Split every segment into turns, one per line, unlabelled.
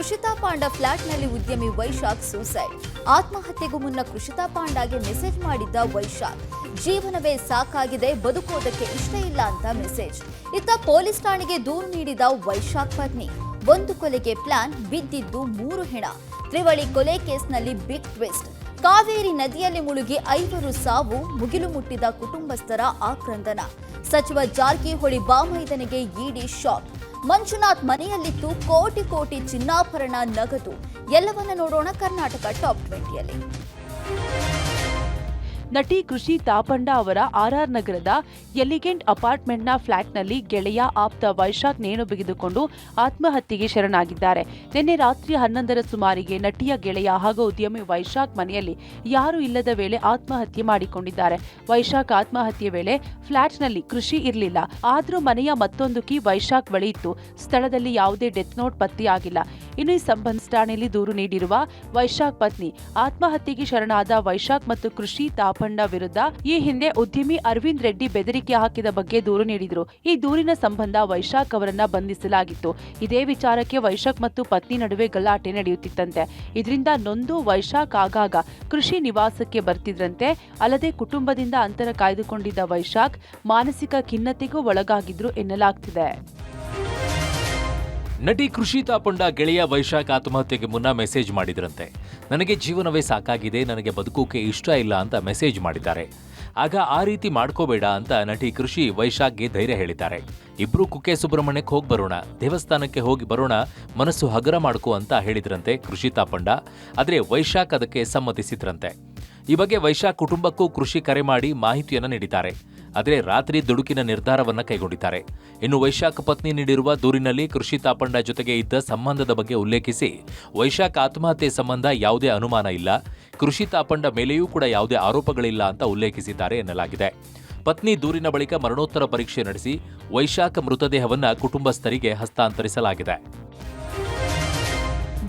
ಕೃಷಿತಾ ಪಾಂಡ ಫ್ಲಾಟ್ನಲ್ಲಿ ಉದ್ಯಮಿ ವೈಶಾಖ್ ಸೂಸೈಡ್. ಆತ್ಮಹತ್ಯೆಗೂ ಮುನ್ನ ಕೃಷಿತಾ ಪಾಂಡಾಗೆ ಮೆಸೇಜ್ ಮಾಡಿದ್ದ ವೈಶಾಖ್, ಜೀವನವೇ ಸಾಕಾಗಿದೆ, ಬದುಕೋದಕ್ಕೆ ಇಷ್ಟ ಇಲ್ಲ ಅಂತ ಮೆಸೇಜ್. ಇತ್ತ ಪೊಲೀಸ್ ಠಾಣೆಗೆ ದೂರು ನೀಡಿದ ವೈಶಾಖ್ ಪತ್ನಿ. ಒಂದು ಕೊಲೆಗೆ ಪ್ಲಾನ್, ಬಿದ್ದಿದ್ದು 3 ಹೆಣ. ತ್ರಿವಳಿ ಕೊಲೆ ಕೇಸ್ನಲ್ಲಿ ಬಿಗ್ ಟ್ವಿಸ್ಟ್. ಕಾವೇರಿ ನದಿಯಲ್ಲಿ ಮುಳುಗಿ 5 ಸಾವು, ಮುಗಿಲು ಮುಟ್ಟಿದ ಕುಟುಂಬಸ್ಥರ ಆಕ್ರಂದನ. ಸಚಿವ ಜಾರಕಿಹೊಳಿ ಬಾಮೈದನಿಗೆ ಇಡಿ ಶಾಕ್. ಮಂಜುನಾಥ್ ಮನೆಯಲ್ಲಿತ್ತು ಕೋಟಿ ಚಿನ್ನಾಭರಣ, ನಗದು. ಎಲ್ಲವನ್ನ ನೋಡೋಣ ಕರ್ನಾಟಕ ಟಾಪ್ 20ಯಲ್ಲಿ.
ನಟಿ ಕೃಷಿತಾ ಪಾಂಡ ಅವರ ಆರ್ಆರ್ ನಗರದ ಎಲಿಗೆಂಟ್ ಅಪಾರ್ಟ್ಮೆಂಟ್ನ ಫ್ಲಾಟ್ನಲ್ಲಿ ಗೆಳೆಯ ಆಪ್ತ ವೈಶಾಖ್ ನೇಣು ಬಿಗಿದುಕೊಂಡು ಆತ್ಮಹತ್ಯೆಗೆ ಶರಣಾಗಿದ್ದಾರೆ. ನಿನ್ನೆ ರಾತ್ರಿ 11ರ ಸುಮಾರಿಗೆ ನಟಿಯ ಗೆಳೆಯ ಹಾಗೂ ಉದ್ಯಮಿ ವೈಶಾಖ್ ಮನೆಯಲ್ಲಿ ಯಾರೂ ಇಲ್ಲದ ವೇಳೆ ಆತ್ಮಹತ್ಯೆ ಮಾಡಿಕೊಂಡಿದ್ದಾರೆ. ವೈಶಾಖ್ ಆತ್ಮಹತ್ಯೆ ವೇಳೆ ಫ್ಲಾಟ್ನಲ್ಲಿ ಕೃಷಿ ಇರಲಿಲ್ಲ. ಆದರೂ ಮನೆಯ ಮತ್ತೊಂದು ಕೀ ವೈಶಾಖ್ ಬಳಿ ಇತ್ತು. ಸ್ಥಳದಲ್ಲಿ ಯಾವುದೇ ಡೆತ್ ನೋಟ್ ಪತ್ತೆಯಾಗಿಲ್ಲ. ಇನ್ನು ಈ ಸಂಬಂಧ ಠಾಣೆಯಲ್ಲಿ ದೂರು ನೀಡಿರುವ ವೈಶಾಖ್ ಪತ್ನಿ, ಆತ್ಮಹತ್ಯೆಗೆ ಶರಣಾದ ವೈಶಾಖ್ ಮತ್ತು ಕೃಷಿತಾ ಪಾಂಡ ವಿರುದ್ಧ ಈ ಹಿಂದೆ ಉದ್ಯಮಿ ಅರವಿಂದ್ ರೆಡ್ಡಿ ಬೆದರಿಕೆ ಹಾಕಿದ ಬಗ್ಗೆ ದೂರು ನೀಡಿದ್ರು. ಈ ದೂರಿನ ಸಂಬಂಧ ವೈಶಾಖ್ ಅವರನ್ನ ಬಂಧಿಸಲಾಗಿತ್ತು. ಇದೇ ವಿಚಾರಕ್ಕೆ ವೈಶಾಖ್ ಮತ್ತು ಪತ್ನಿ ನಡುವೆ ಗಲಾಟೆ ನಡೆಯುತ್ತಿತ್ತಂತೆ. ಇದರಿಂದ ನೊಂದು ವೈಶಾಖ್ ಆಗಾಗ ಕೃಷಿ ನಿವಾಸಕ್ಕೆ ಬರ್ತಿದ್ರಂತೆ. ಅಲ್ಲದೆ ಕುಟುಂಬದಿಂದ ಅಂತರ ಕಾಯ್ದುಕೊಂಡಿದ್ದ ವೈಶಾಖ್ ಮಾನಸಿಕ ಖಿನ್ನತೆಗೂ ಒಳಗಾಗಿದ್ರು ಎನ್ನಲಾಗ್ತಿದೆ.
ನಟಿ ಕೃಷಿತಾ ಪಾಂಡ ಗೆಳೆಯ ವೈಶಾಖ್ ಆತ್ಮಹತ್ಯೆಗೆ ಮುನ್ನ ಮೆಸೇಜ್ ಮಾಡಿದ್ರಂತೆ. ನನಗೆ ಜೀವನವೇ ಸಾಕಾಗಿದೆ, ನನಗೆ ಬದುಕೋಕೆ ಇಷ್ಟ ಇಲ್ಲ ಅಂತ ಮೆಸೇಜ್ ಮಾಡಿದ್ದಾರೆ. ಆಗ ಆ ರೀತಿ ಮಾಡ್ಕೋಬೇಡ ಅಂತ ನಟಿ ಕೃಷಿ ವೈಶಾಖ್ಗೆ ಧೈರ್ಯ ಹೇಳಿದ್ದಾರೆ. ಇಬ್ರು ಕುಕ್ಕೆ ಸುಬ್ರಹ್ಮಣ್ಯಕ್ಕೆ ಹೋಗಿ ಬರೋಣ, ದೇವಸ್ಥಾನಕ್ಕೆ ಹೋಗಿ ಬರೋಣ, ಮನಸ್ಸು ಹಗರ ಮಾಡ್ಕೋ ಅಂತ ಹೇಳಿದ್ರಂತೆ ಕೃಷಿತಾ ಪಾಂಡ. ಆದರೆ ವೈಶಾಖ್ ಅದಕ್ಕೆ ಸಮ್ಮತಿಸಿದ್ರಂತೆ. ಈ ಬಗ್ಗೆ ವೈಶಾಖ್ ಕುಟುಂಬಕ್ಕೂ ಕೃಷಿ ಕರೆ ಮಾಡಿ ಮಾಹಿತಿಯನ್ನು ನೀಡಿದ್ದಾರೆ. ಆದರೆ ರಾತ್ರಿ ದುಡುಕಿನ ನಿರ್ಧಾರವನ್ನ ಕೈಗೊಂಡಿದ್ದಾರೆ. ಇನ್ನು ವೈಶಾಖ್ ಪತ್ನಿ ನೀಡಿರುವ ದೂರಿನಲ್ಲಿ ಕೃಷಿತಾ ಪಾಂಡ ಜೊತೆಗೆ ಇದ್ದ ಸಂಬಂಧದ ಬಗ್ಗೆ ಉಲ್ಲೇಖಿಸಿ, ವೈಶಾಖ್ ಆತ್ಮಹತ್ಯೆ ಸಂಬಂಧ ಯಾವುದೇ ಅನುಮಾನ ಇಲ್ಲ, ಕೃಷಿತಾ ಪಾಂಡ ಮೇಲೆಯೂ ಕೂಡ ಯಾವುದೇ ಆರೋಪಗಳಿಲ್ಲ ಅಂತ ಉಲ್ಲೇಖಿಸಿದ್ದಾರೆ ಎನ್ನಲಾಗಿದೆ. ಪತ್ನಿ ದೂರಿನ ಬಳಿಕ ಮರಣೋತ್ತರ ಪರೀಕ್ಷೆ ನಡೆಸಿ ವೈಶಾಖ್ ಮೃತದೇಹವನ್ನ ಕುಟುಂಬಸ್ಥರಿಗೆ ಹಸ್ತಾಂತರಿಸಲಾಗಿದೆ.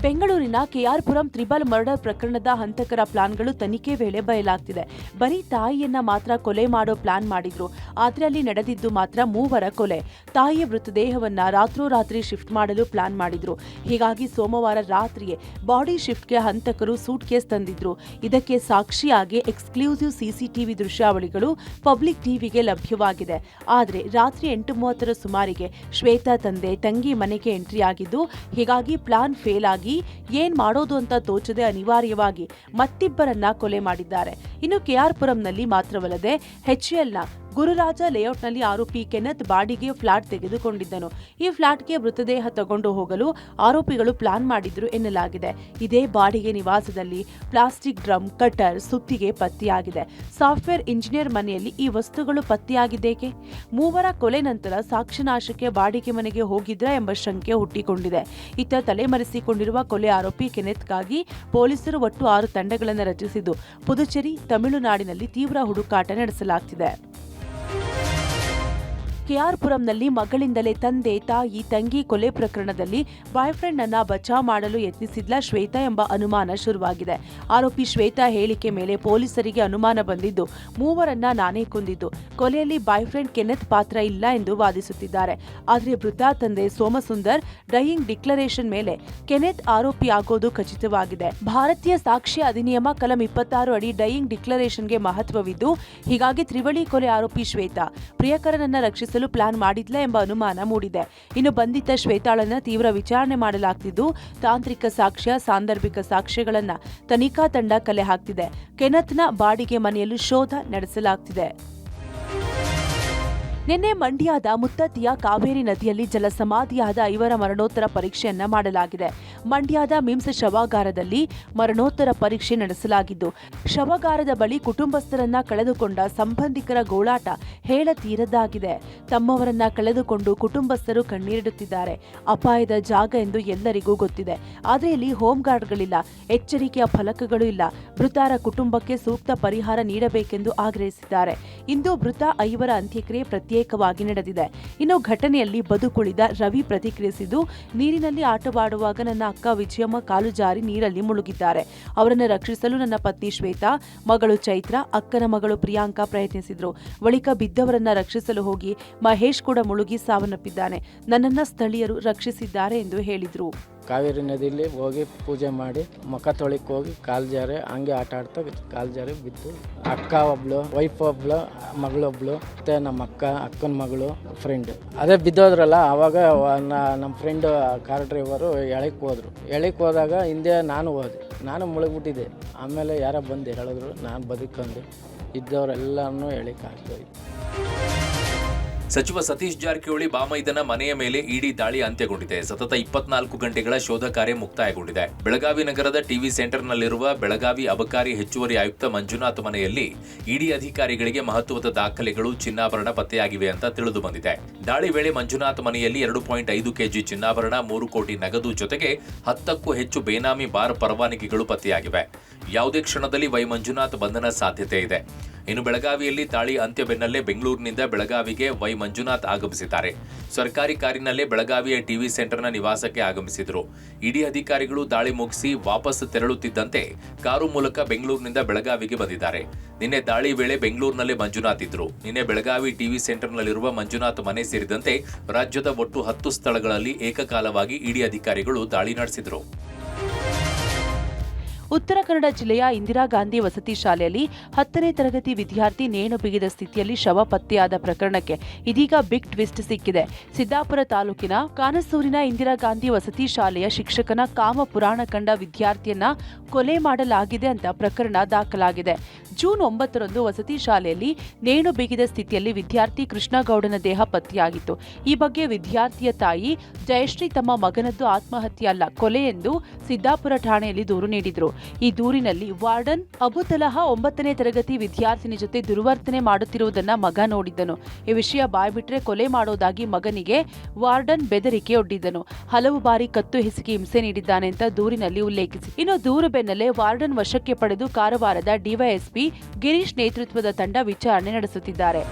ಬೆಂಗಳೂರಿನ ಕೆಆರ್ ಪುರಂ ತ್ರಿಬಲ್ ಮರ್ಡರ್ ಪ್ರಕರಣದ ಹಂತಕರ ಪ್ಲಾನ್ಗಳು ತನಿಖೆ ವೇಳೆ ಬಯಲಾಗ್ತಿದೆ. ಬರೀ ತಾಯಿಯನ್ನ ಮಾತ್ರ ಕೊಲೆ ಮಾಡೋ ಪ್ಲಾನ್ ಮಾಡಿದ್ರು. ಆದ್ರೆ ಅಲ್ಲಿ ನಡೆದಿದ್ದು ಮಾತ್ರ 3 ಕೊಲೆ. ತಾಯಿಯ ಮೃತದೇಹವನ್ನ ರಾತ್ರೋರಾತ್ರಿ ಶಿಫ್ಟ್ ಮಾಡಲು ಪ್ಲಾನ್ ಮಾಡಿದ್ರು. ಹೀಗಾಗಿ ಸೋಮವಾರ ರಾತ್ರಿಯೇ ಬಾಡಿ ಶಿಫ್ಟ್ಗೆ ಹಂತಕರು ಸೂಟ್ ಕೇಸ್ ತಂದಿದ್ರು. ಇದಕ್ಕೆ ಸಾಕ್ಷಿಯಾಗಿ ಎಕ್ಸ್ಕ್ಲೂಸಿವ್ ಸಿಸಿಟಿವಿ ದೃಶ್ಯಾವಳಿಗಳು ಪಬ್ಲಿಕ್ ಟಿವಿಗೆ ಲಭ್ಯವಾಗಿದೆ. ಆದ್ರೆ ರಾತ್ರಿ 8:30ರ ಸುಮಾರಿಗೆ ಶ್ವೇತಾ ತಂಗಿ ಮನೆಗೆ ಎಂಟ್ರಿ ಆಗಿದ್ದು, ಹೀಗಾಗಿ ಪ್ಲಾನ್ ಫೇಲ್ ಆಗಿ ಏನ್ ಮಾಡೋದು ಅಂತ ತೋಚದೆ ಅನಿವಾರ್ಯವಾಗಿ ಮತ್ತಿಬ್ಬರನ್ನ ಕೊಲೆ ಮಾಡಿದ್ದಾರೆ. ಇನ್ನು ಕೆಆರ್ ಪುರಂನಲ್ಲಿ ಮಾತ್ರವಲ್ಲದೆ HCLನ ಗುರುರಾಜ ಲೇಔಟ್ನಲ್ಲಿ ಆರೋಪಿ ಕೆನೆತ್ ಬಾಡಿಗೆ ಫ್ಲಾಟ್ ತೆಗೆದುಕೊಂಡಿದ್ದನು. ಈ ಫ್ಲಾಟ್ಗೆ ಮೃತದೇಹ ತಗೊಂಡು ಹೋಗಲು ಆರೋಪಿಗಳು ಪ್ಲಾನ್ ಮಾಡಿದ್ರು ಎನ್ನಲಾಗಿದೆ. ಇದೇ ಬಾಡಿಗೆ ನಿವಾಸದಲ್ಲಿ ಪ್ಲಾಸ್ಟಿಕ್ ಡ್ರಮ್, ಕಟರ್, ಸುತ್ತಿಗೆ ಪತ್ತೆಯಾಗಿದೆ. ಸಾಫ್ಟ್ವೇರ್ ಇಂಜಿನಿಯರ್ ಮನೆಯಲ್ಲಿ ಈ ವಸ್ತುಗಳು ಪತ್ತೆಯಾಗಿದ್ದೇಕೆ? 3 ಕೊಲೆ ನಂತರ ಸಾಕ್ಷ್ಯನಾಶಕ್ಕೆ ಬಾಡಿಗೆ ಮನೆಗೆ ಹೋಗಿದ್ರಾ ಎಂಬ ಶಂಕೆ ಹುಟ್ಟಿಕೊಂಡಿದೆ. ಇತ್ತ ತಲೆಮರೆಸಿಕೊಂಡಿರುವ ಕೊಲೆ ಆರೋಪಿ ಕೆನೆತ್ಗಾಗಿ ಪೊಲೀಸರು ಒಟ್ಟು 6 ತಂಡಗಳನ್ನು ರಚಿಸಿದ್ದು ಪುದುಚೇರಿ, ತಮಿಳುನಾಡಿನಲ್ಲಿ ತೀವ್ರ ಹುಡುಕಾಟ ನಡೆಸಲಾಗ್ತಿದೆ. ಕೆಆರ್ ಪುರಂನಲ್ಲಿ ಮಗಳಿಂದಲೇ ತಂಗಿ ಕೊಲೆ ಪ್ರಕರಣದಲ್ಲಿ ಬಾಯ್ ಫ್ರೆಂಡ್ ಅನ್ನ ಬಚಾವ್ ಮಾಡಲು ಯತ್ನಿಸಿದ್ಲ ಶ್ವೇತಾ ಎಂಬ ಅನುಮಾನ ಶುರುವಾಗಿದೆ. ಆರೋಪಿ ಶ್ವೇತಾ ಹೇಳಿಕೆ ಮೇಲೆ ಪೊಲೀಸರಿಗೆ ಅನುಮಾನ ಬಂದಿದ್ದು, 3ರನ್ನ ನಾನೇ ಕೊಂದಿದ್ದು, ಕೊಲೆಯಲ್ಲಿ ಬಾಯ್ ಫ್ರೆಂಡ್ ಕೆನೆತ್ ಪಾತ್ರ ಇಲ್ಲ ಎಂದು ವಾದಿಸುತ್ತಿದ್ದಾರೆ. ಆದರೆ ಮೃತ ತಂದೆ ಸೋಮಸುಂದರ್ ಡೈಯಿಂಗ್ ಡಿಕ್ಲರೇಷನ್ ಮೇಲೆ ಕೆನೆತ್ ಆರೋಪಿ ಆಗೋದು ಖಚಿತವಾಗಿದೆ. ಭಾರತೀಯ ಸಾಕ್ಷ್ಯ ಅಧಿನಿಯಮ ಕಲಂ 26 ಅಡಿ ಡೈಯಿಂಗ್ ಡಿಕ್ಲರೇಷನ್ಗೆ ಮಹತ್ವವಿದ್ದು, ಹೀಗಾಗಿ ತ್ರಿವಳಿ ಕೊಲೆ ಆರೋಪಿ ಶ್ವೇತಾ ಪ್ರಿಯಕರನನ್ನ ರಕ್ಷಿಸಲು ಪ್ಲಾನ್ ಮಾಡಿದ್ಲ ಎಂಬ ಅನುಮಾನ ಮೂಡಿದೆ. ಇನ್ನು ಬಂಧಿತ ಶ್ವೇತಾಳನ್ನ ತೀವ್ರ ವಿಚಾರಣೆ ಮಾಡಲಾಗ್ತಿದ್ದು, ತಾಂತ್ರಿಕ ಸಾಕ್ಷ್ಯ, ಸಾಂದರ್ಭಿಕ ಸಾಕ್ಷ್ಯಗಳನ್ನ ತನಿಖಾ ತಂಡ ಕಲೆ ಹಾಕ್ತಿದೆ. ಕೆನೆತ್ನ ಬಾಡಿಗೆ ಮನೆಯಲ್ಲೂ ಶೋಧ ನಡೆಸಲಾಗ್ತಿದೆ. ನಿನ್ನೆ ಮಂಡ್ಯದ ಮುತ್ತತ್ತಿಯ ಕಾವೇರಿ ನದಿಯಲ್ಲಿ ಜಲಸಮಾಧಿಯಾದ 5 ಮರಣೋತ್ತರ ಪರೀಕ್ಷೆಯನ್ನ ಮಾಡಲಾಗಿದೆ. ಮಂಡ್ಯದ ಮಿಮ್ಸ್ ಶವಾಗಾರದಲ್ಲಿ ಮರಣೋತ್ತರ ಪರೀಕ್ಷೆ ನಡೆಸಲಾಗಿದ್ದು, ಶವಾಗಾರದ ಬಳಿ ಕುಟುಂಬಸ್ಥರನ್ನ ಕಳೆದುಕೊಂಡ ಸಂಬಂಧಿಕರ ಗೋಳಾಟ ಹೇಳತೀರದಾಗಿದೆ. ತಮ್ಮವರನ್ನ ಕಳೆದುಕೊಂಡು ಕುಟುಂಬಸ್ಥರು ಕಣ್ಣೀರಿಡುತ್ತಿದ್ದಾರೆ. ಅಪಾಯದ ಜಾಗ ಎಂದು ಎಲ್ಲರಿಗೂ ಗೊತ್ತಿದೆ. ಆದರೆ ಇಲ್ಲಿ ಹೋಮ್ ಗಾರ್ಡ್ಗಳಿಲ್ಲ, ಎಚ್ಚರಿಕೆಯ ಫಲಕಗಳು ಇಲ್ಲ. ಮೃತರ ಕುಟುಂಬಕ್ಕೆ ಸೂಕ್ತ ಪರಿಹಾರ ನೀಡಬೇಕೆಂದು ಆಗ್ರಹಿಸಿದ್ದಾರೆ. ಇಂದು ಮೃತ 5ರ ಅಂತ್ಯಕ್ರಿಯೆ ಪ್ರತ್ಯೇಕವಾಗಿ ನಡೆದಿದೆ. ಇನ್ನು ಘಟನೆಯಲ್ಲಿ ಬದುಕುಳಿದ ರವಿ ಪ್ರತಿಕ್ರಿಯಿಸಿದ್ದು, ನೀರಿನಲ್ಲಿ ಆಟವಾಡುವಾಗ ನನ್ನ ಅಕ್ಕ ವಿಜಯಮ್ಮ ಕಾಲು ಜಾರಿ ನೀರಲ್ಲಿ ಮುಳುಗಿದ್ದಾರೆ. ಅವರನ್ನು ರಕ್ಷಿಸಲು ನನ್ನ ಪತ್ನಿ ಶ್ವೇತಾ, ಮಗಳು ಚೈತ್ರ, ಅಕ್ಕನ ಮಗಳು ಪ್ರಿಯಾಂಕಾ ಪ್ರಯತ್ನಿಸಿದ್ರು. ಬಳಿಕ ಬಿದ್ದವರನ್ನ ರಕ್ಷಿಸಲು ಹೋಗಿ ಮಹೇಶ್ ಕೂಡ ಮುಳುಗಿ ಸಾವನ್ನಪ್ಪಿದ್ದಾನೆ. ನನ್ನನ್ನ ಸ್ಥಳೀಯರು ರಕ್ಷಿಸಿದ್ದಾರೆ ಎಂದು ಹೇಳಿದ್ರು.
ಕಾವೇರಿ ನದಿಯಲ್ಲಿ ಹೋಗಿ ಪೂಜೆ ಮಾಡಿ ಮುಖ ತೊಳಿಕ್ಕೆ ಹೋಗಿ ಕಾಲು ಜಾರಿ ಹಂಗೆ ಆಟ ಆಡ್ತಾ ಕಾಲು ಜಾರಿ ಬಿದ್ದು ಅಕ್ಕ ಒಬ್ಳು, ವೈಫ್ ಒಬ್ಳು, ಮಗಳೊಬ್ಳು, ಮತ್ತು ನಮ್ಮ ಅಕ್ಕನ ಮಗಳು, ಫ್ರೆಂಡ್ ಅದೇ ಬಿದ್ದೋದ್ರಲ್ಲ. ಆವಾಗ ನಮ್ಮ ಫ್ರೆಂಡ್ ಕಾರ್ ಡ್ರೈವರು ಎಳಕ್ಕೆ ಹೋದಾಗ ಹಿಂದೆ ನಾನು ಮುಳುಗ್ಬಿಟ್ಟಿದ್ದೆ. ಆಮೇಲೆ ಯಾರೋ ಬಂದು ಹೇಳಿದ್ರು, ನಾನು ಬದುಕೊಂಡು ಇದ್ದವರೆಲ್ಲನೂ ಎಳಕ್ಕೆ ಹಾಕ್ತೋಯ್ತು.
ಸಚಿವ ಸತೀಶ್ ಜಾರಕಿಹೊಳಿ ಬಾಮೈದನ ಮನೆಯ ಮೇಲೆ ಇಡಿ ದಾಳಿ ಅಂತ್ಯಗೊಂಡಿದೆ. ಸತತ 24 ಗಂಟೆಗಳ ಶೋಧ ಕಾರ್ಯ ಮುಕ್ತಾಯಗೊಂಡಿದೆ. ಬೆಳಗಾವಿ ನಗರದ ಟಿವಿ ಸೆಂಟರ್ನಲ್ಲಿರುವ ಬೆಳಗಾವಿ ಅಬಕಾರಿ ಹೆಚ್ಚುವರಿ ಆಯುಕ್ತ ಮಂಜುನಾಥ್ ಮನೆಯಲ್ಲಿ ಇಡಿ ಅಧಿಕಾರಿಗಳಿಗೆ ಮಹತ್ವದ ದಾಖಲೆಗಳು, ಚಿನ್ನಾಭರಣ ಪತ್ತೆಯಾಗಿವೆ ಅಂತ ತಿಳಿದು ಬಂದಿದೆ. ದಾಳಿ ವೇಳೆ ಮಂಜುನಾಥ್ ಮನೆಯಲ್ಲಿ 2.5 ಕೆಜಿ ಚಿನ್ನಾಭರಣ, 3 ಕೋಟಿ ನಗದು ಜೊತೆಗೆ 10ಕ್ಕೂ ಹೆಚ್ಚು ಬೇನಾಮಿ ಬಾರ್ ಪರವಾನಗಿಗಳು ಪತ್ತೆಯಾಗಿವೆ. ಯಾವುದೇ ಕ್ಷಣದಲ್ಲಿ ವೈ ಮಂಜುನಾಥ್ ಬಂಧನ ಸಾಧ್ಯತೆ ಇದೆ. ಇನ್ನು ಬೆಳಗಾವಿಯಲ್ಲಿ ದಾಳಿ ಅಂತ್ಯ ಬೆನ್ನಲ್ಲೇ ಬೆಂಗಳೂರಿನಿಂದ ಬೆಳಗಾವಿಗೆ ವೈ ಮಂಜುನಾಥ್ ಆಗಮಿಸಿದ್ದಾರೆ. ಸರ್ಕಾರಿ ಕಾರಿನಲ್ಲೇ ಬೆಳಗಾವಿಯ ಟಿವಿ ಸೆಂಟರ್ನ ನಿವಾಸಕ್ಕೆ ಆಗಮಿಸಿದರು. ಇಡಿ ಅಧಿಕಾರಿಗಳು ದಾಳಿ ಮುಗಿಸಿ ವಾಪಸ್ ತೆರಳುತ್ತಿದ್ದಂತೆ ಕಾರು ಮೂಲಕ ಬೆಂಗಳೂರಿನಿಂದ ಬೆಳಗಾವಿಗೆ ಬಂದಿದ್ದಾರೆ. ನಿನ್ನೆ ದಾಳಿ ವೇಳೆ ಬೆಂಗಳೂರಿನಲ್ಲೇ ಮಂಜುನಾಥ್ ಇದ್ರು. ನಿನ್ನೆ ಬೆಳಗಾವಿ ಟಿವಿ ಸೆಂಟರ್ನಲ್ಲಿರುವ ಮಂಜುನಾಥ್ ಮನೆ ಸೇರಿದಂತೆ ರಾಜ್ಯದ ಒಟ್ಟು 10 ಸ್ಥಳಗಳಲ್ಲಿ ಏಕಕಾಲವಾಗಿ ಇಡಿ ಅಧಿಕಾರಿಗಳು ದಾಳಿ ನಡೆಸಿದರು.
ಉತ್ತರ ಕನ್ನಡ ಜಿಲ್ಲೆಯ ಇಂದಿರಾ ಗಾಂಧಿ ವಸತಿ ಶಾಲೆಯಲ್ಲಿ 10ನೇ ತರಗತಿ ವಿದ್ಯಾರ್ಥಿ ನೇಣು ಬಿಗಿದ ಸ್ಥಿತಿಯಲ್ಲಿ ಶವ ಪತ್ತೆಯಾದ ಪ್ರಕರಣಕ್ಕೆ ಇದೀಗ ಬಿಗ್ ಟ್ವಿಸ್ಟ್ ಸಿಕ್ಕಿದೆ. ಸಿದ್ದಾಪುರ ತಾಲೂಕಿನ ಕಾನಸೂರಿನ ಇಂದಿರಾ ಗಾಂಧಿ ವಸತಿ ಶಾಲೆಯ ಶಿಕ್ಷಕನ ಕಾಮ ಪುರಾಣ ಕಂಡ ವಿದ್ಯಾರ್ಥಿಯನ್ನ ಕೊಲೆ ಮಾಡಲಾಗಿದೆ ಅಂತ ಪ್ರಕರಣ ದಾಖಲಾಗಿದೆ. ಜೂನ್ 9ರಂದು ವಸತಿ ಶಾಲೆಯಲ್ಲಿ ನೇಣು ಬಿಗಿದ ಸ್ಥಿತಿಯಲ್ಲಿ ವಿದ್ಯಾರ್ಥಿ ಕೃಷ್ಣಗೌಡನ ದೇಹ ಪತ್ತೆಯಾಗಿತ್ತು. ಈ ಬಗ್ಗೆ ವಿದ್ಯಾರ್ಥಿಯ ತಾಯಿ ಜಯಶ್ರೀ ತಮ್ಮ ಮಗನದ್ದು ಆತ್ಮಹತ್ಯೆ ಅಲ್ಲ, ಕೊಲೆ ಎಂದು ಸಿದ್ದಾಪುರ ಠಾಣೆಯಲ್ಲಿ ದೂರು ನೀಡಿದ್ರು. ಈ ದೂರಿನಲ್ಲಿ ವಾರ್ಡನ್ ಅಬುತಲಹ 9ನೇ ತರಗತಿ ವಿದ್ಯಾರ್ಥಿನಿ ಜೊತೆ ದುರ್ವರ್ತನೆ ಮಾಡುತ್ತಿರುವುದನ್ನ ಮಗ ನೋಡಿದ್ದನು. ಈ ವಿಷಯ ಬಾಯ್ಬಿಟ್ರೆ ಕೊಲೆ ಮಾಡೋದಾಗಿ ಮಗನಿಗೆ ವಾರ್ಡನ್ ಬೆದರಿಕೆ ಒಡ್ಡಿದ್ದನು. ಹಲವು ಬಾರಿ ಕತ್ತು ಹಿಸುಕಿ ಹಿಂಸೆ ನೀಡಿದ್ದಾನೆ ಅಂತ ದೂರಿನಲ್ಲಿ ಉಲ್ಲೇಖಿಸಿ. ಇನ್ನು ದೂರು ಬೆನ್ನಲ್ಲೇ ವಾರ್ಡನ್ ವಶಕ್ಕೆ ಪಡೆದು ಕಾರವಾರದ ಡಿವೈಎಸ್ಪಿ ಗಿರೀಶ್ ನೇತೃತ್ವದ ತಂಡ ವಿಚಾರಣೆ ನಡೆಸುತ್ತಿದ್ದಾರೆ.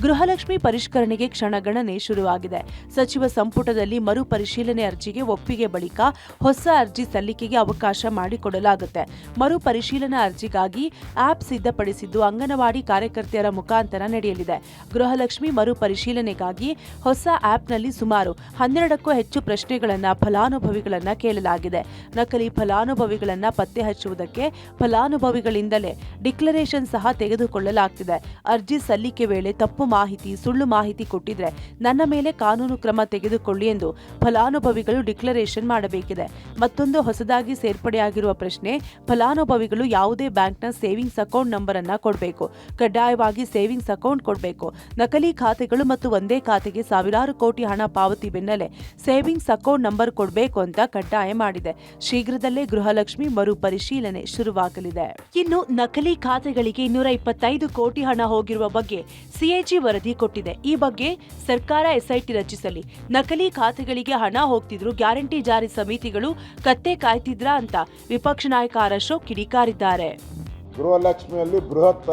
ಗೃಹಲಕ್ಷ್ಮಿ ಪರಿಷ್ಕರಣೆಗೆ ಕ್ಷಣಗಣನೆ ಶುರುವಾಗಿದೆ. ಸಚಿವ ಸಂಪುಟದಲ್ಲಿ ಮರು ಪರಿಶೀಲನೆ ಅರ್ಜಿಗೆ ಒಪ್ಪಿಗೆ ಬಳಿಕ ಹೊಸ ಅರ್ಜಿ ಸಲ್ಲಿಕೆಗೆ ಅವಕಾಶ ಮಾಡಿಕೊಡಲಾಗುತ್ತೆ. ಮರು ಪರಿಶೀಲನಾ ಅರ್ಜಿಗಾಗಿ ಆಪ್ ಸಿದ್ಧಪಡಿಸಿದ್ದು ಅಂಗನವಾಡಿ ಕಾರ್ಯಕರ್ತೆಯರ ಮುಖಾಂತರ ನಡೆಯಲಿದೆ. ಗೃಹಲಕ್ಷ್ಮಿ ಮರು ಪರಿಶೀಲನೆಗಾಗಿ ಹೊಸ ಆಪ್ನಲ್ಲಿ ಸುಮಾರು 12ಕ್ಕೂ ಹೆಚ್ಚು ಪ್ರಶ್ನೆಗಳನ್ನು ಫಲಾನುಭವಿಗಳನ್ನ ಕೇಳಲಾಗಿದೆ. ನಕಲಿ ಫಲಾನುಭವಿಗಳನ್ನ ಪತ್ತೆ ಹಚ್ಚುವುದಕ್ಕೆ ಫಲಾನುಭವಿಗಳಿಂದಲೇ ಡಿಕ್ಲರೇಷನ್ ಸಹ ತೆಗೆದುಕೊಳ್ಳಲಾಗ್ತಿದೆ. ಅರ್ಜಿ ಸಲ್ಲಿಕೆ ವೇಳೆ ತಪ್ಪು ಮಾಹಿತಿ, ಸುಳ್ಳು ಮಾಹಿತಿ ಕೊಟ್ಟಿದ್ರೆ ನನ್ನ ಮೇಲೆ ಕಾನೂನು ಕ್ರಮ ತೆಗೆದುಕೊಳ್ಳಿ ಎಂದು ಫಲಾನುಭವಿಗಳು ಡಿಕ್ಲರೇಷನ್ ಮಾಡಬೇಕಿದೆ. ಮತ್ತೊಂದು ಹೊಸದಾಗಿ ಸೇರ್ಪಡೆಯಾಗಿರುವ ಪ್ರಶ್ನೆ, ಫಲಾನುಭವಿಗಳು ಯಾವುದೇ ಬ್ಯಾಂಕ್ನ ಸೇವಿಂಗ್ಸ್ ಅಕೌಂಟ್ ನಂಬರ್ ಅನ್ನ ಕೊಡಬೇಕು. ಕಡ್ಡಾಯವಾಗಿ ಸೇವಿಂಗ್ಸ್ ಅಕೌಂಟ್ ಕೊಡಬೇಕು. ನಕಲಿ ಖಾತೆಗಳು ಮತ್ತು ಒಂದೇ ಖಾತೆಗೆ ಸಾವಿರಾರು ಕೋಟಿ ಹಣ ಪಾವತಿ ಬೆನ್ನಲ್ಲೇ ಸೇವಿಂಗ್ಸ್ ಅಕೌಂಟ್ ನಂಬರ್ ಕೊಡಬೇಕು ಅಂತ ಕಡ್ಡಾಯ ಮಾಡಿದೆ. ಶೀಘ್ರದಲ್ಲೇ ಗೃಹಲಕ್ಷ್ಮಿ ಮರು ಪರಿಶೀಲನೆ ಶುರುವಾಗಲಿದೆ. ಇನ್ನು ನಕಲಿ ಖಾತೆಗಳಿಗೆ 225 ಕೋಟಿ ಹಣ ಹೋಗಿರುವ ಬಗ್ಗೆ ಸಿಎಜಿ ವರದಿ ಕೊಟ್ಟಿದೆ. ಈ ಬಗ್ಗೆ ಸರ್ಕಾರ ಎಸ್ಐಟಿ ರಚಿಸಲಿ. ನಕಲಿ ಖಾತೆಗಳಿಗೆ ಹಣ ಹೋಗ್ತಿದ್ರು, ಗ್ಯಾರಂಟಿ ಜಾರಿ ಸಮಿತಿಗಳು ಕತ್ತೆ ಕಾಯ್ತಿದ್ರಾ ಅಂತ ವಿಪಕ್ಷ ನಾಯಕ ಆರ್ ಅಶೋಕ್ ಕಿಡಿಕಾರಿದ್ದಾರೆ.
ಗೃಹಲಕ್ಷ್ಮಿಯಲ್ಲಿ ಬೃಹತ್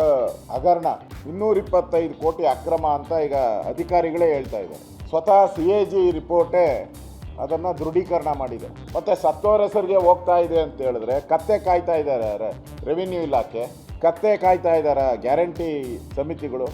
ಹಗರಣ, 225 ಕೋಟಿ ಅಕ್ರಮ ಅಂತ ಈಗ ಅಧಿಕಾರಿಗಳೇ ಹೇಳ್ತಾ ಇದ್ದಾರೆ. ಸ್ವತಃ ಸಿಎಜಿ ರಿಪೋರ್ಟೇ ಅದನ್ನು ದೃಢೀಕರಣ ಮಾಡಿದೆ. ಮತ್ತೆ ಸತ್ತೋರ ಹೆಸರಿಗೆ ಹೋಗ್ತಾ ಇದೆ ಅಂತ ಹೇಳಿದ್ರೆ ಕತ್ತೆ ಕಾಯ್ತಾ ಇದ್ದಾರೆ ರೆವಿನ್ಯೂ ಇಲಾಖೆ, ಕತ್ತೆ ಕಾಯ್ತಾ ಇದ್ದಾರೆ ಗ್ಯಾರಂಟಿ ಸಮಿತಿಗಳು.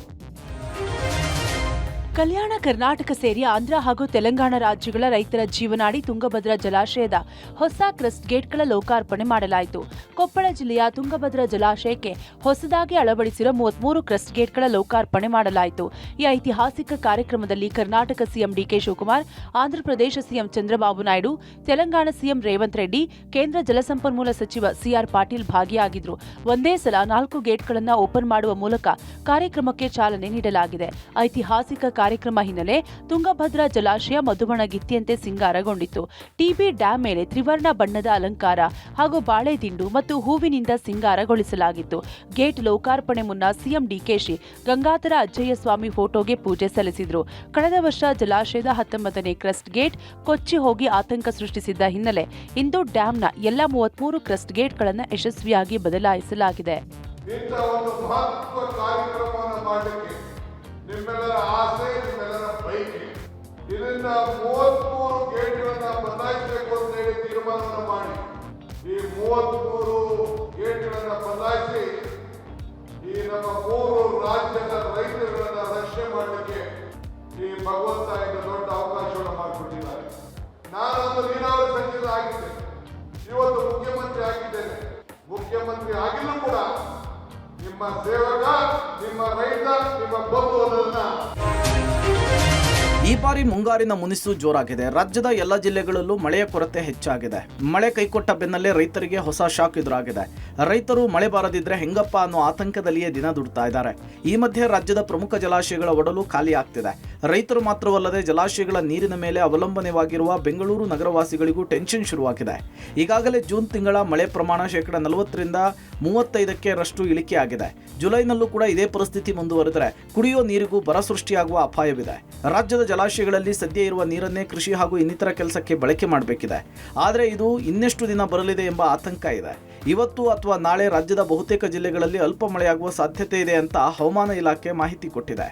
ಕಲ್ಯಾಣ ಕರ್ನಾಟಕ ಸೇರಿ ಆಂಧ್ರ ಹಾಗೂ ತೆಲಂಗಾಣ ರಾಜ್ಯಗಳ ರೈತರ ಜೀವನಾಡಿ ತುಂಗಭದ್ರಾ ಜಲಾಶಯದ ಹೊಸ ಕ್ರಸ್ಟ್ ಗೇಟ್ಗಳ ಲೋಕಾರ್ಪಣೆ ಮಾಡಲಾಯಿತು. ಕೊಪ್ಪಳ ಜಿಲ್ಲೆಯ ತುಂಗಭದ್ರಾ ಜಲಾಶಯಕ್ಕೆ ಹೊಸದಾಗಿ ಅಳವಡಿಸಿರುವ 33 ಕ್ರಸ್ಟ್ ಗೇಟ್ಗಳ ಲೋಕಾರ್ಪಣೆ ಮಾಡಲಾಯಿತು. ಈ ಐತಿಹಾಸಿಕ ಕಾರ್ಯಕ್ರಮದಲ್ಲಿ Karnataka CM DK Shivakumar, Andhra Pradesh CM Chandrababu Naidu, Telangana CM Revanth Reddy, ಕೇಂದ್ರ ಜಲಸಂಪನ್ಮೂಲ ಸಚಿವ ಸಿಆರ್ ಪಾಟೀಲ್ ಭಾಗಿಯಾಗಿದ್ದರು. ಒಂದೇ ಸಲ 4 ಗೇಟ್ಗಳನ್ನು ಓಪನ್ ಮಾಡುವ ಮೂಲಕ ಕಾರ್ಯಕ್ರಮಕ್ಕೆ ಚಾಲನೆ ನೀಡಲಾಗಿದೆ. ಐತಿಹಾಸಿಕ ಕಾರ್ಯಕ್ರಮ ಹಿನ್ನೆಲೆ ತುಂಗಭದ್ರಾ ಜಲಾಶಯ ಮಧುಬಣಗಿತ್ತಿಯಂತೆ ಸಿಂಗಾರಗೊಂಡಿತ್ತು. ಟಿಬಿ ಡ್ಯಾಂ ಮೇಲೆ ತ್ರಿವರ್ಣ ಬಣ್ಣದ ಅಲಂಕಾರ ಹಾಗೂ ಬಾಳೆ ದಿಂಡು ಮತ್ತು ಹೂವಿನಿಂದ ಸಿಂಗಾರಗೊಳಿಸಲಾಗಿತ್ತು. ಗೇಟ್ ಲೋಕಾರ್ಪಣೆ ಮುನ್ನ ಸಿಎಂ ಡಿಕೆಶಿ ಗಂಗಾಧರ ಅಜ್ಜಯ್ಯ ಸ್ವಾಮಿ ಫೋಟೋಗೆ ಪೂಜೆ ಸಲ್ಲಿಸಿದರು. ಕಳೆದ ವರ್ಷ ಜಲಾಶಯದ 19ನೇ ಕ್ರಸ್ಟ್ ಗೇಟ್ ಕೊಚ್ಚಿ ಹೋಗಿ ಆತಂಕ ಸೃಷ್ಟಿಸಿದ್ದ ಹಿನ್ನೆಲೆ ಇಂದು ಡ್ಯಾಂನ ಎಲ್ಲ 33 ಕ್ರಸ್ಟ್ ಗೇಟ್ಗಳನ್ನು ಯಶಸ್ವಿಯಾಗಿ ಬದಲಾಯಿಸಲಾಗಿದೆ.
ನಿಮ್ಮೆಲ್ಲರ ಆಸೆ, ನಿಮ್ಮೆಲ್ಲರ ಬೈಕೆ, ಇದರಿಂದ 33 ಗೇಟ್ಗಳನ್ನ ಬದಲಾಯಿಸಬೇಕು ಅಂತ ಹೇಳಿ ತೀರ್ಮಾನವನ್ನು ಮಾಡಿ ಈ 33 ಗೇಟ್ಗಳನ್ನ ಬದಲಾಯಿಸಿ ಈ ನಮ್ಮ 3 ರಾಜ್ಯದ ರೈತರುಗಳನ್ನ ರಕ್ಷಣೆ ಮಾಡಲಿಕ್ಕೆ ಈ ಭಗವಂತ ಈಗ ದೊಡ್ಡ ಅವಕಾಶವನ್ನು ಮಾಡಿಕೊಟ್ಟಿದ್ದಾರೆ. ನಾನೊಂದು ನೀರಾವರಿ ಸಚಿವ ಆಗಿದ್ದೆ, ಇವತ್ತು ಮುಖ್ಯಮಂತ್ರಿ ಆಗಿದ್ದೇನೆ. ಮುಖ್ಯಮಂತ್ರಿ ಆಗಿಲ್ಲೂ ಕೂಡ ನಿಮ್ಮ ಸೇವಕ, ನಿಮ್ಮ ರೈತ, ನಿಮ್ಮ ಬಂಧು ಅನ್ನೋದನ್ನ
ಈ ಬಾರಿ ಮುಂಗಾರಿನ ಮುನಿಸು ಜೋರಾಗಿದೆ. ರಾಜ್ಯದ ಎಲ್ಲ ಜಿಲ್ಲೆಗಳಲ್ಲೂ ಮಳೆಯ ಕೊರತೆ ಹೆಚ್ಚಾಗಿದೆ. ಮಳೆ ಕೈಕೊಟ್ಟ ಬೆನ್ನಲ್ಲೇ ರೈತರಿಗೆ ಹೊಸ ಶಾಕ್ ಎದುರಾಗಿದೆ. ರೈತರು ಮಳೆ ಬಾರದಿದ್ರೆ ಹೆಂಗಪ್ಪ ಅನ್ನೋ ಆತಂಕದಲ್ಲಿಯೇ ದಿನ ದುಡ್ತಾ ಇದ್ದಾರೆ. ಈ ಮಧ್ಯೆ ರಾಜ್ಯದ ಪ್ರಮುಖ ಜಲಾಶಯಗಳ ಒಡಲು ಖಾಲಿ ಆಗ್ತಿದೆ. ರೈತರು ಮಾತ್ರವಲ್ಲದೆ ಜಲಾಶಯಗಳ ನೀರಿನ ಮೇಲೆ ಅವಲಂಬನೆವಾಗಿರುವ ಬೆಂಗಳೂರು ನಗರವಾಸಿಗಳಿಗೂ ಟೆನ್ಷನ್ ಶುರುವಾಗಿದೆ. ಈಗಾಗಲೇ ಜೂನ್ ತಿಂಗಳ ಮಳೆ ಪ್ರಮಾಣ 40% 35% ಇಳಿಕೆಯಾಗಿದೆ. ಜುಲೈನಲ್ಲೂ ಕೂಡ ಇದೇ ಪರಿಸ್ಥಿತಿ ಮುಂದುವರೆದರೆ ಕುಡಿಯೋ ನೀರಿಗೂ ಬರ ಸೃಷ್ಟಿಯಾಗುವ ಅಪಾಯವಿದೆ. ರಾಜ್ಯದ ಜಲಾಶಯಗಳಲ್ಲಿ ಸದ್ಯ ಇರುವ ನೀರನ್ನೇ ಕೃಷಿ ಹಾಗೂ ಇನ್ನಿತರ ಕೆಲಸಕ್ಕೆ ಬಳಕೆ ಮಾಡಬೇಕಿದೆ. ಆದರೆ ಇದು ಇನ್ನೆಷ್ಟು ದಿನ ಬರಲಿದೆ ಎಂಬ ಆತಂಕ ಇದೆ. ಇವತ್ತು ಅಥವಾ ನಾಳೆ ರಾಜ್ಯದ ಬಹುತೇಕ ಜಿಲ್ಲೆಗಳಲ್ಲಿ ಅಲ್ಪ ಮಳೆಯಾಗುವ ಸಾಧ್ಯತೆ ಇದೆ ಅಂತ ಹವಾಮಾನ ಇಲಾಖೆ ಮಾಹಿತಿ ಕೊಟ್ಟಿದೆ.